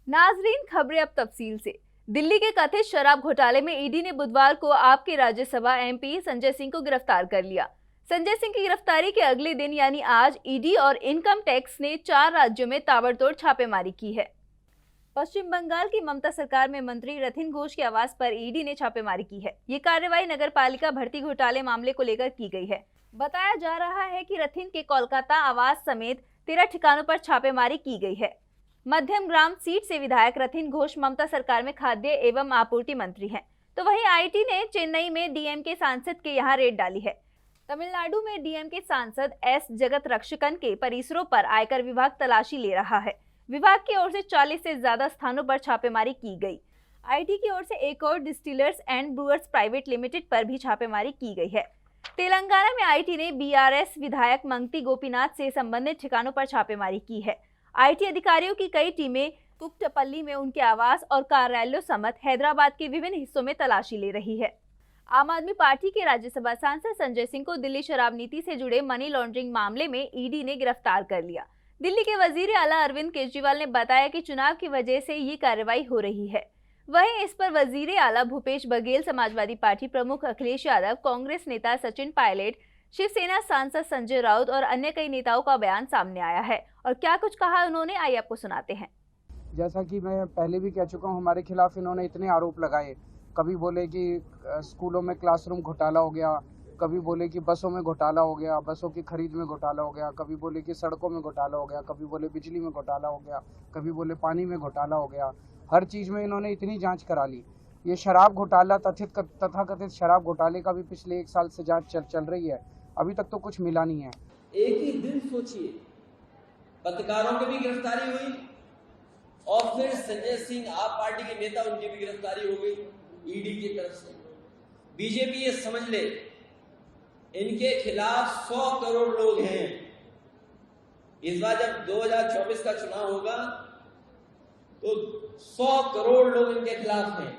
नाजरीन, खबरें अब तफसील से। दिल्ली के कथित शराब घोटाले में ईडी ने बुधवार को आपके राज्यसभा एमपी संजय सिंह को गिरफ्तार कर लिया। संजय सिंह की गिरफ्तारी के अगले दिन यानी आज ईडी और इनकम टैक्स ने 4 राज्यों में ताबड़तोड़ छापेमारी की है। पश्चिम बंगाल की ममता सरकार में मंत्री रथिन घोष के आवास पर ईडी ने छापेमारी की है। ये कार्रवाई नगर पालिका भर्ती घोटाले मामले को लेकर की गई है। बताया जा रहा है कि रथिन के कोलकाता आवास समेत 13 ठिकानों पर छापेमारी की गई है। मध्यम ग्राम सीट से विधायक रथिन घोष ममता सरकार में खाद्य एवं आपूर्ति मंत्री हैं, तो वहीं आईटी ने चेन्नई में डीएमके सांसद के यहां रेड डाली है। तमिलनाडु में डीएमके सांसद एस जगत रक्षकन के परिसरों पर आयकर विभाग तलाशी ले रहा है। विभाग की ओर से 40 से ज्यादा स्थानों पर छापेमारी की गई। आईटी की ओर से एक और distillers and brewers private limited पर भी छापेमारी की गई है। तेलंगाना में आईटी ने बीआरएस विधायक मंगती गोपीनाथ से संबंधित ठिकानों पर छापेमारी की है। आईटी अधिकारियों की कई टीमें कुकटपल्ली में उनके आवास और कार्यालयों समेत हैदराबाद के विभिन्न हिस्सों में तलाशी ले रही है। आम आदमी पार्टी के राज्यसभा सांसद संजय सिंह को दिल्ली शराब नीति से जुड़े मनी लॉन्ड्रिंग मामले में ईडी ने गिरफ्तार कर लिया। दिल्ली के वजीर आला अरविंद केजरीवाल ने बताया कि चुनाव की वजह से ये कार्रवाई हो रही है। वहीं इस पर वजीर आला भूपेश बघेल, समाजवादी पार्टी प्रमुख अखिलेश यादव, कांग्रेस नेता सचिन पायलट, शिवसेना सांसद संजय राउत और अन्य कई नेताओं का बयान सामने आया है। और क्या कुछ कहा उन्होंने, आइए आपको सुनाते हैं। जैसा कि मैं पहले भी कह चुका हूं, हमारे खिलाफ इन्होंने इतने आरोप लगाए। कभी बोले कि स्कूलों में क्लासरूम घोटाला हो गया, कभी बोले कि बसों में घोटाला हो गया, बसों की खरीद में घोटाला हो गया, कभी बोले कि सड़कों में घोटाला हो गया, कभी बोले बिजली में घोटाला हो गया, कभी बोले पानी में घोटाला हो गया। हर चीज़ में इन्होंने इतनी जाँच करा ली। ये शराब घोटाला, तथाकथित शराब घोटाले का भी पिछले 1 साल से जाँच चल रही है। अभी तक तो कुछ मिला नहीं है। एक ही दिन सोचिए, पत्रकारों की भी गिरफ्तारी हुई और फिर संजय सिंह, आप पार्टी के नेता, उनकी भी गिरफ्तारी हो गई ईडी की तरफ से। बीजेपी ये समझ ले, इनके खिलाफ 100 करोड़ लोग हैं। इस बार जब 2024 का चुनाव होगा तो 100 करोड़ लोग इनके खिलाफ हैं।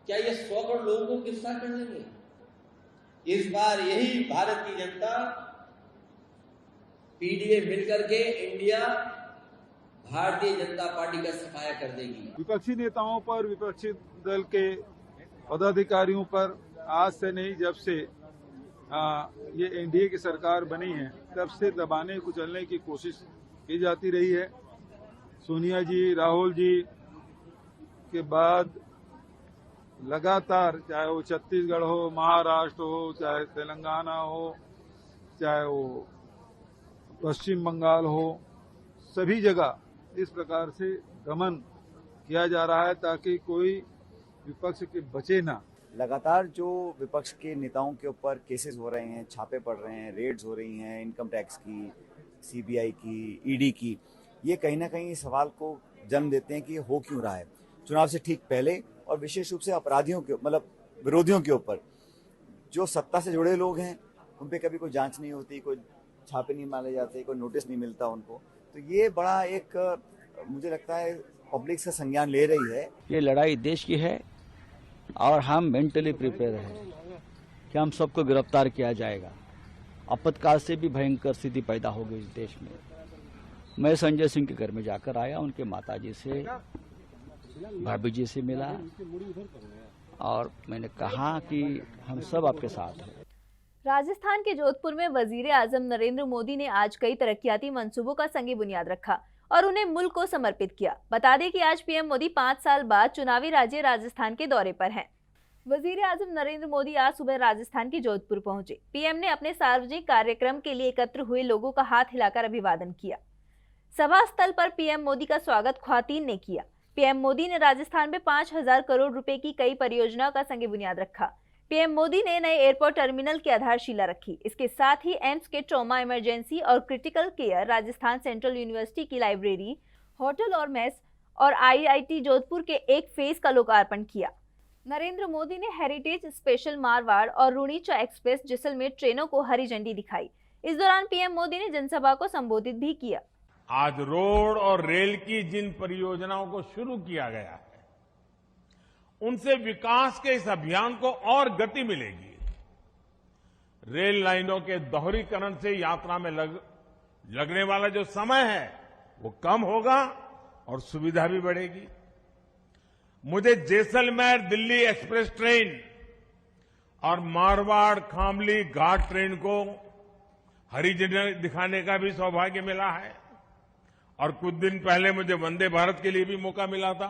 क्या ये 100 करोड़ लोगों को गिरफ्तार कर लेंगे? इस बार यही भारत की जनता पीडीए मिलकर के इंडिया भारतीय जनता पार्टी का सफाया कर देगी। विपक्षी नेताओं पर, विपक्षी दल के पदाधिकारियों पर आज से नहीं, जब से ये एनडीए की सरकार बनी है तब से दबाने कुचलने की कोशिश की जाती रही है। सोनिया जी, राहुल जी के बाद लगातार, चाहे वो छत्तीसगढ़ हो, महाराष्ट्र हो, चाहे तेलंगाना हो, चाहे वो पश्चिम बंगाल हो, सभी जगह इस प्रकार से दमन किया जा रहा है ताकि कोई विपक्ष के बचे ना। लगातार जो विपक्ष के नेताओं के ऊपर केसेस हो रहे हैं, छापे पड़ रहे हैं, रेड्स हो रही हैं, इनकम टैक्स की, सीबीआई की, ईडी की, ये कहीं ना कहीं सवाल को जन्म देते हैं कि ये हो क्यों रहा है। चुनाव से ठीक पहले और विशेष रूप से अपराधियों के, मतलब विरोधियों के ऊपर, जो सत्ता से जुड़े लोग हैं उन पे कभी कोई जांच नहीं होती, कोई छापे नहीं मारे जाते, कोई नोटिस नहीं मिलता उनको। तो ये बड़ा एक, मुझे लगता है, पब्लिक से संज्ञान ले रही है। ये लड़ाई देश की है और हम मेंटली प्रिपेयर हैं कि हम सबको गिरफ्तार किया जाएगा। आपातकाल से भी भयंकर स्थिति पैदा हो गई इस देश में। मैं संजय सिंह के घर में जाकर आया, उनके माताजी से, भाभी जी से मिला और मैंने कहा कि हम सब आपके साथ हैं। राजस्थान के जोधपुर में वजीर आजम नरेंद्र मोदी ने आज कई तरक्याती मंसूबों का संगी बुनियाद रखा और उन्हें मुल्क को समर्पित किया। बता दें कि आज पीएम मोदी 5 साल बाद चुनावी राज्य राजस्थान के दौरे पर हैं। वजीर आजम नरेंद्र मोदी आज सुबह राजस्थान के जोधपुर पहुंचे। पीएम ने अपने सार्वजनिक कार्यक्रम के लिए एकत्र हुए लोगों का हाथ हिलाकर अभिवादन किया। सभा स्थल पर पीएम मोदी का स्वागत ख्वातीन ने किया। पीएम मोदी ने राजस्थान में 5000 करोड़ रुपए की कई परियोजनाओं का संगी बुनियाद रखा। पीएम मोदी ने नए एयरपोर्ट टर्मिनल की आधारशिला रखी। इसके साथ ही एम्स के ट्रॉमा, इमरजेंसी और critical care, Rajasthan central university की लाइब्रेरी, होटल और मेस और आईआईटी जोधपुर के एक फेज का लोकार्पण किया। नरेंद्र मोदी ने हेरिटेज स्पेशल मारवाड़ और रुणीचा एक्सप्रेस जैसलमेर ट्रेनों को हरी झंडी दिखाई। इस दौरान पीएम मोदी ने जनसभा को संबोधित भी किया। आज रोड और रेल की जिन परियोजनाओं को शुरू किया गया है, उनसे विकास के इस अभियान को और गति मिलेगी। रेल लाइनों के दोहरीकरण से यात्रा में लगने वाला जो समय है वो कम होगा और सुविधा भी बढ़ेगी। मुझे जैसलमेर दिल्ली एक्सप्रेस ट्रेन और मारवाड़ खामली घाट ट्रेन को हरी झंडी दिखाने का भी सौभाग्य मिला है और कुछ दिन पहले मुझे वंदे भारत के लिए भी मौका मिला था।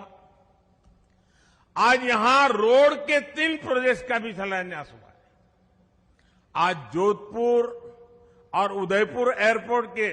आज यहां रोड के 3 प्रोजेक्ट्स का भी शिलान्यास हुआ है। आज जोधपुर और उदयपुर एयरपोर्ट के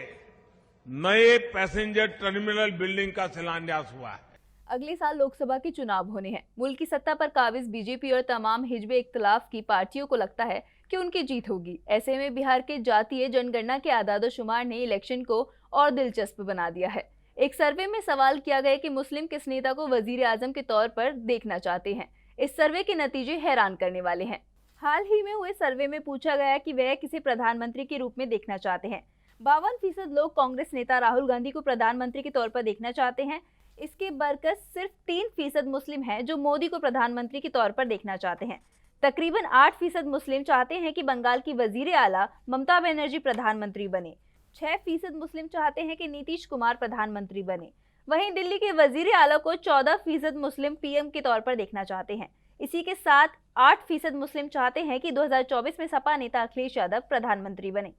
नए पैसेंजर टर्मिनल बिल्डिंग का शिलान्यास हुआ है। अगले साल लोकसभा के चुनाव होने हैं। मुल्क की सत्ता पर काबिज बीजेपी और तमाम हिजबे इख्तिलाफ की पार्टियों को लगता है कि उनकी जीत होगी। ऐसे में बिहार के जातीय जनगणना के आदादोशुमार ने इलेक्शन को और दिलचस्प बना दिया है। एक सर्वे में सवाल किया गया कि मुस्लिम किस नेता को वजीर आजम के तौर पर देखना चाहते हैं। इस सर्वे के नतीजे हैरान करने वाले हैं। हाल ही में हुए सर्वे में पूछा गया कि वह किसे प्रधानमंत्री के रूप में देखना चाहते हैं। 52% लोग कांग्रेस नेता राहुल गांधी को प्रधानमंत्री के तौर पर देखना चाहते हैं। इसके बरकस सिर्फ 3% मुस्लिम हैं जो मोदी को प्रधानमंत्री के तौर पर देखना चाहते हैं। तकरीबन 8% मुस्लिम चाहते हैं कि बंगाल की वजीर आला ममता बनर्जी प्रधानमंत्री बने। 6% मुस्लिम चाहते हैं कि नीतीश कुमार प्रधानमंत्री बने। वहीं दिल्ली के वजीर आला को 14% मुस्लिम पीएम के तौर पर देखना चाहते हैं। इसी के साथ 8% मुस्लिम चाहते हैं कि 2024 में सपा नेता अखिलेश यादव प्रधानमंत्री बने।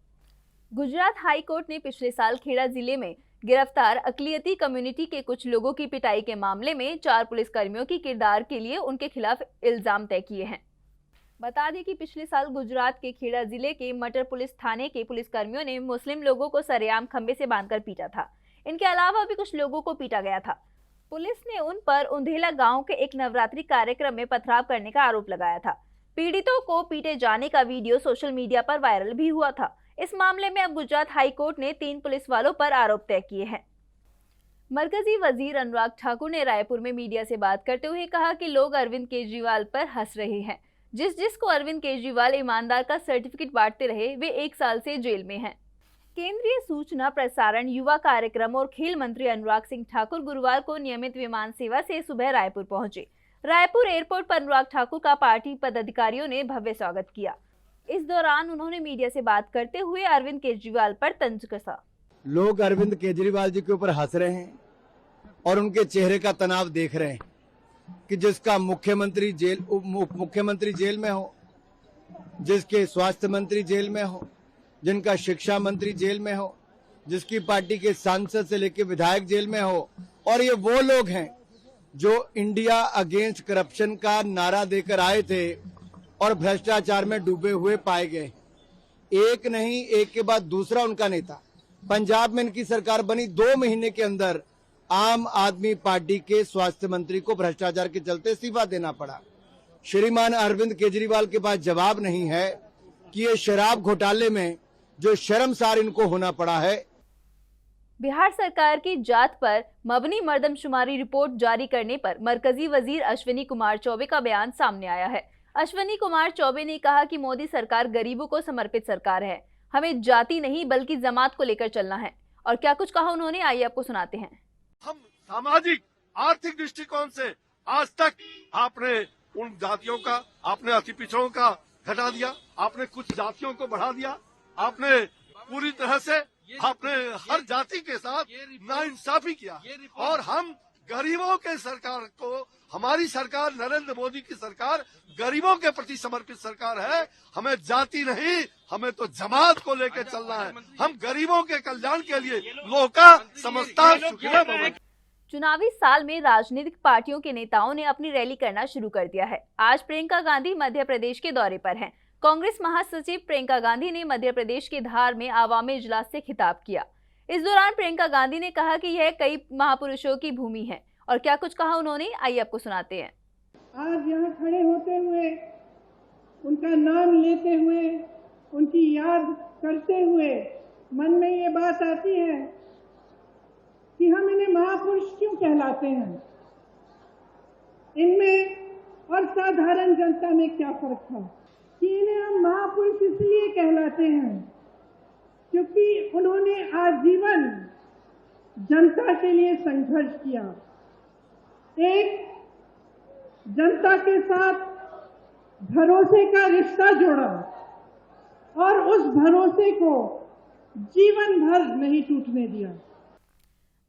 गुजरात हाई कोर्ट ने पिछले साल खेड़ा जिले में गिरफ्तार अकलियती कम्युनिटी के कुछ लोगों की पिटाई के मामले में 4 पुलिसकर्मियों की किरदार के लिए उनके खिलाफ इल्जाम तय किए हैं। बता दें कि पिछले साल गुजरात के खेड़ा जिले के मटर पुलिस थाने के पुलिसकर्मियों ने मुस्लिम लोगों को सरेआम खंबे से बांधकर पीटा था। इनके अलावा भी कुछ लोगों को पीटा गया था। पुलिस ने उन पर उंधेला गांव के एक नवरात्रि कार्यक्रम में पथराव करने का आरोप लगाया था। पीड़ितों को पीटे जाने का वीडियो सोशल मीडिया पर वायरल भी हुआ था। इस मामले में अब गुजरात हाई कोर्ट ने 3 पुलिस वालों पर आरोप तय किए हैं। मरकजी वजीर अनुराग ठाकुर ने रायपुर में मीडिया से बात करते हुए कहा कि लोग अरविंद केजरीवाल पर हंस रहे हैं। जिसको अरविंद केजरीवाल ईमानदार का सर्टिफिकेट बांटते रहे वे 1 साल से जेल में हैं। केंद्रीय सूचना प्रसारण युवा कार्यक्रम और खेल मंत्री अनुराग सिंह ठाकुर गुरुवार को नियमित विमान सेवा से सुबह रायपुर पहुंचे। रायपुर एयरपोर्ट पर अनुराग ठाकुर का पार्टी पदाधिकारियों ने भव्य स्वागत किया। इस दौरान उन्होंने मीडिया से बात करते हुए अरविंद केजरीवाल पर तंज कसा। लोग अरविंद केजरीवाल जी के ऊपर हंस रहे हैं और उनके चेहरे का तनाव देख रहे हैं कि जिसका मुख्यमंत्री जेल में हो, जिसके स्वास्थ्य मंत्री जेल में हो, जिनका शिक्षा मंत्री जेल में हो, जिसकी पार्टी के सांसद से लेकर विधायक जेल में हो, और ये वो लोग हैं जो इंडिया अगेंस्ट करप्शन का नारा देकर आए थे और भ्रष्टाचार में डूबे हुए पाए गए। एक नहीं, एक के बाद दूसरा उनका नेता। पंजाब में इनकी सरकार बनी 2 महीने के अंदर आम आदमी पार्टी के स्वास्थ्य मंत्री को भ्रष्टाचार के चलते इस्तीफा देना पड़ा। श्रीमान अरविंद केजरीवाल के पास जवाब नहीं है कि ये शराब घोटाले में जो शर्मसार इनको होना पड़ा है। बिहार सरकार की जात पर मबनी मर्दमशुमारी रिपोर्ट जारी करने पर मरकजी वजीर अश्विनी कुमार चौबे का बयान सामने आया है। अश्विनी कुमार चौबे ने कहा कि मोदी सरकार गरीबों को समर्पित सरकार है। हमें जाति नहीं बल्कि जमात को लेकर चलना है। और क्या कुछ कहा उन्होंने, आइए आपको सुनाते हैं। हम सामाजिक आर्थिक दृष्टिकोण से आज तक आपने उन जातियों का, आपने अति पिछड़ों का घटा दिया, आपने कुछ जातियों को बढ़ा दिया, आपने पूरी तरह से आपने हर जाति के साथ नाइंसाफी किया। और हम गरीबों के सरकार को, हमारी सरकार नरेंद्र मोदी की सरकार गरीबों के प्रति समर्पित सरकार है। हमें जाति नहीं, हमें तो जमात को लेकर चलना है। हम गरीबों के कल्याण के लिए लोका समझता चुके। चुनावी साल में राजनीतिक पार्टियों के नेताओं ने अपनी रैली करना शुरू कर दिया है। आज प्रियंका गांधी मध्य प्रदेश के दौरे पर हैं। कांग्रेस महासचिव प्रियंका गांधी ने मध्य प्रदेश के धार में आवामी इजलास से खिताब किया। इस दौरान प्रियंका गांधी ने कहा कि यह कई महापुरुषों की भूमि है। और क्या कुछ कहा उन्होंने, आइए आपको सुनाते हैं। आज यहाँ खड़े होते हुए, उनका नाम लेते हुए, उनकी याद करते हुए मन में ये बात आती है कि हम इन्हें महापुरुष क्यों कहलाते हैं। इनमें और साधारण जनता में क्या फर्क था कि इन्हें हम महापुरुष इसलिए कहलाते हैं क्योंकि उन्होंने आजीवन जनता के लिए संघर्ष किया, एक जनता के साथ भरोसे का रिश्ता जोड़ा और उस भरोसे को जीवन भर नहीं टूटने दिया।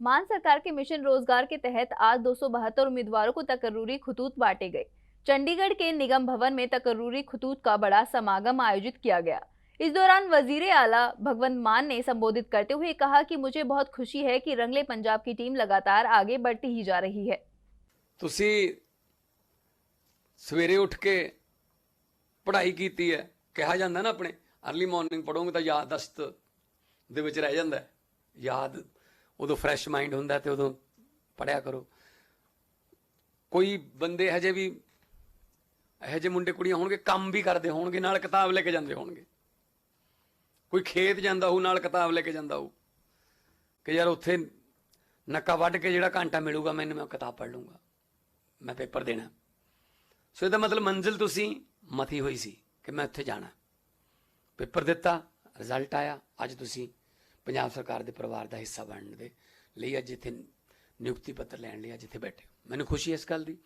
मान सरकार के मिशन रोजगार के तहत आज 272 उम्मीदवारों को तकर्रूरी खतूत बांटे गए। चंडीगढ़ के निगम भवन में तकर्रूरी खतूत का बड़ा समागम आयोजित किया गया। इस दौरान वजीर आला भगवंत मान ने संबोधित करते हुए कहा कि मुझे बहुत खुशी है कि रंगले पंजाब की टीम लगातार आगे बढ़ती ही जा रही है। ਤੁਸੀਂ ਸਵੇਰੇ ਉੱਠ ਕੇ ਪੜ੍ਹਾਈ ਕੀਤੀ ਹੈ, ਕਿਹਾ ਜਾਂਦਾ ਨਾ ਆਪਣੇ अर्ਲੀ ਮਾਰਨਿੰਗ ਪੜੋਗੇ ਤਾਂ ਯਾਦਦਾਸ਼ਤ ਦੇ ਵਿੱਚ ਰਹਿ ਜਾਂਦਾ ਹੈ, ਯਾਦ ਉਦੋਂ ਫਰੈਸ਼ ਮਾਈਂਡ ਹੁੰਦਾ ਤੇ ਉਦੋਂ ਪੜ੍ਹਿਆ ਕਰੋ। ਕੋਈ ਬੰਦੇ ਹਜੇ ਵੀ ਇਹੋ ਜਿਹੇ ਮੁੰਡੇ ਕੁੜੀਆਂ ਹੋਣਗੇ ਕੰਮ ਵੀ ਕਰਦੇ ਹੋਣਗੇ, ਨਾਲ ਕਿਤਾਬ ਲੈ ਕੇ ਜਾਂਦੇ ਹੋਣਗੇ। ਕੋਈ ਖੇਤ ਜਾਂਦਾ ਹੋਊ, ਨਾਲ ਕਿਤਾਬ ਲੈ ਕੇ ਜਾਂਦਾ ਹੋਊ ਕਿ ਯਾਰ ਉੱਥੇ ਨੱਕਾ ਵੱਢ ਕੇ ਜਿਹੜਾ ਘੰਟਾ ਮਿਲੂਗਾ ਮੈਨੂੰ, ਮੈਂ ਕਿਤਾਬ ਪੜ੍ਹ ਲੂੰਗਾ, ਮੈਂ ਪੇਪਰ ਦੇਣਾ। ਸੋ ਇਹਦਾ ਮਤਲਬ ਮੰਜ਼ਿਲ ਤੁਸੀਂ ਮਥੀ ਹੋਈ ਸੀ ਕਿ ਮੈਂ ਉੱਥੇ ਜਾਣਾ, ਪੇਪਰ ਦਿੱਤਾ, ਰਿਜ਼ਲਟ ਆਇਆ, ਅੱਜ ਤੁਸੀਂ ਪੰਜਾਬ ਸਰਕਾਰ ਦੇ ਪਰਿਵਾਰ ਦਾ ਹਿੱਸਾ ਬਣਨ ਦੇ ਲਈ ਅੱਜ ਇੱਥੇ ਨਿਯੁਕਤੀ ਪੱਤਰ ਲੈਣ ਲਈ ਅੱਜ ਇੱਥੇ ਬੈਠੇ ਹੋ। ਮੈਨੂੰ ਖੁਸ਼ੀ ਇਸ ਗੱਲ ਦੀ।